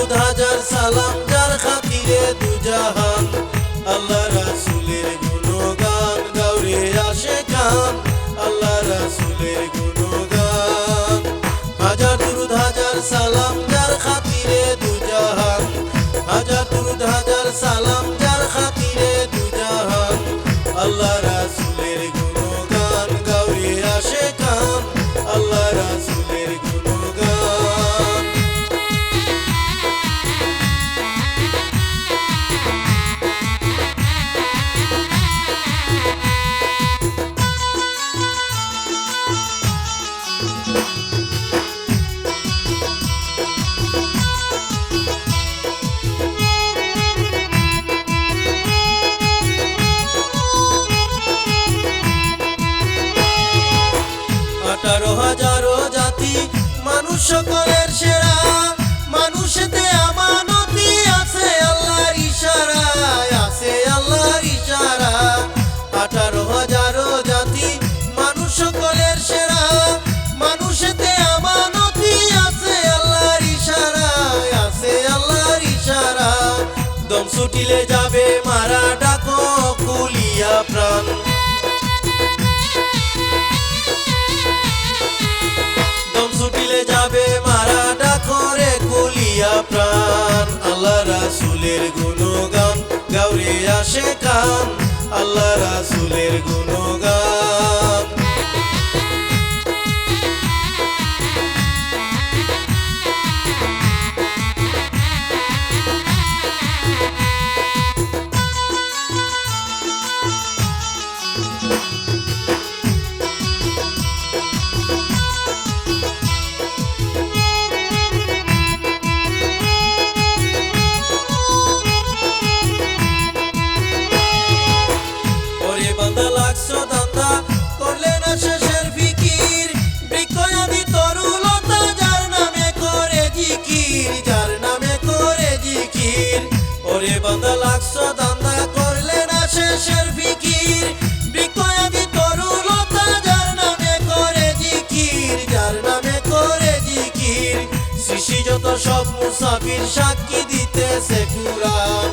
দুরুদ হাজার সালাম যার খাতিরে দুজাহান আল্লাহ রাসূলের গুণগান গাওরে আশিকান আল্লাহ রাসূলের গুণগান হাজার দুরুদ হাজার সালাম যার খাতিরে দুজাহান হাজার দুরুদ হাজার সালাম যার খাতিরে দুজাহান আল্লাহ রাসূলের গুণগান গাওরে আশিকান আল্লাহ রাসূলের গুণগান আঠারো হাজারো জাতি মানুষ সকলের সেরা মানুষেতে আমানতি আছে আল্লাহর ইশারায় আছে আল্লাহর ইশারা 18,000 জাতি মানুষ সকলের সেরা মানুষেতে আমানতি আছে আল্লাহর ইশারায় আছে আল্লাহর ইশারা দম ছুটিলে যাবে মারা ডাকো কুলিয়া প্রাণ ছুটিলে যাবে মারা ডাকো রে কুলিয়া প্রাণ আল্লাহ রাসূলের গুণগান গাওরে আশিকান আল্লাহ রাসূলের গুণগান বান্দা লাগছো দান্দা করলে না শেষের ফিকির বৃক্ষয়াদি তরুলতা যার নামে করে জিকির যার নামে করে জিকির ওরে বান্দা লাগছো দান্দা করলে না শেষের ফিকির বৃক্ষয়াদি তরুলতা যার নামে করে জিকির যার নামে করে জিকির সৃষ্টি যত সব মুসাফির সাক্ষী দিতেছে কুরআন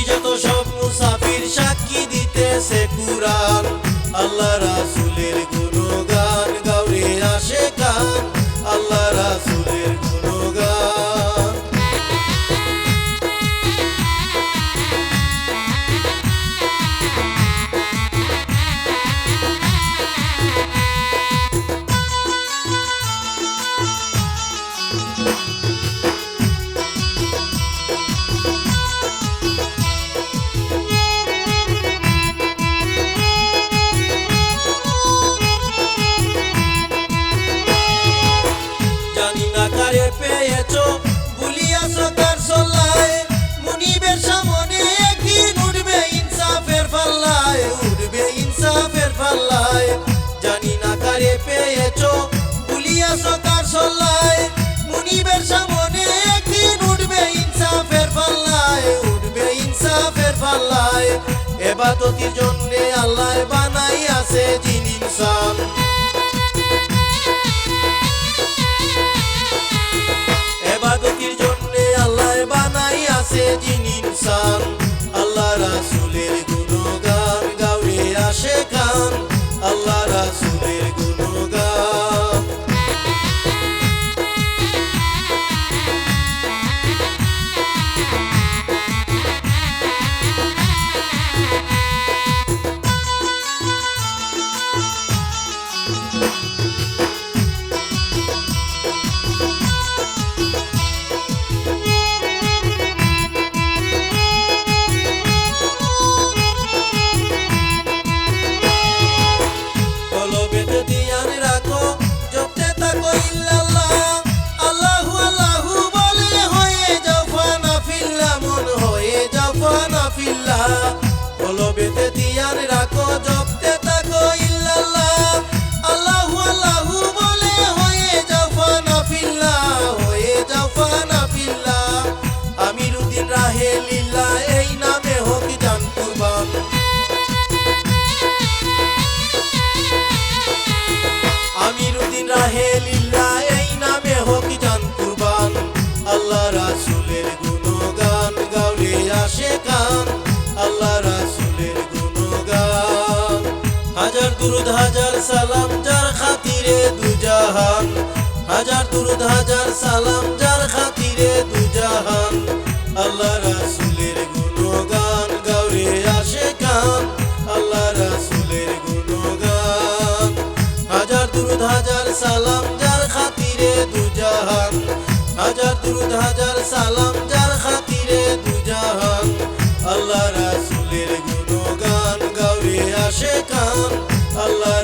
যত সব মুসাফির সাক্ষী দিতেছে কুরআন আল্লাহ রাসূলের গুণগান গাওরে আশিকান আল্লাহ রাসূলের গুণগান কারে পেয়েছো ভুলিয়াছো কার সল্লায় মুনিবের সামনে একদিন উঠবে ইনসাফের পাল্লায় উঠবে ইনসাফের পাল্লায় জানি না কারে পেয়েছো ভুলিয়াছো কার সল্লায় মুনিবের সামনে একদিন উঠবে ইনসাফের পাল্লায় উঠবে ইনসাফের পাল্লায় ইবাদতের জন্য আল্লাহ বানাইয়াছে জিন ইনসান ইবাদতের জন্য আল্লাহ বানাইয়াছে জিন ইনসান আল্লাহ রাসূলের গুণগান গাওরে আশিকান আল্লাহ রাসূলের গুণগান কলবেতে ধ্যান রাখো জপতে থাকো ইল্লাল্লাহ আল্লাহু আল্লাহু বলে হয়ে যাও ফানা ফিল্লাহ হয়ে যাও ফানা ফিল্লাহ আমিরুদ্দিন রাহে লিল্লাহ এই নামে হোক জান কুরবান আমিরুদ্দিন রাহে দুরুদ হাজার সালাম যার খাতিরে দুজাহান, হাজার দুরুদ হাজার সালাম যার খাতিরে দুজাহান। আল্লাহ রাসূলের গুণগান গাওরে আশিকান, আল্লাহ রাসূলের গুণগান। হাজার দুরুদ হাজার সালাম যার খাতিরে দুজাহান, হাজার দুরুদ হাজার সালাম যার খাতিরে দুজাহান। আল্লাহ রাসূলের গুণগান গাওরে আশিকান, আল্লাহ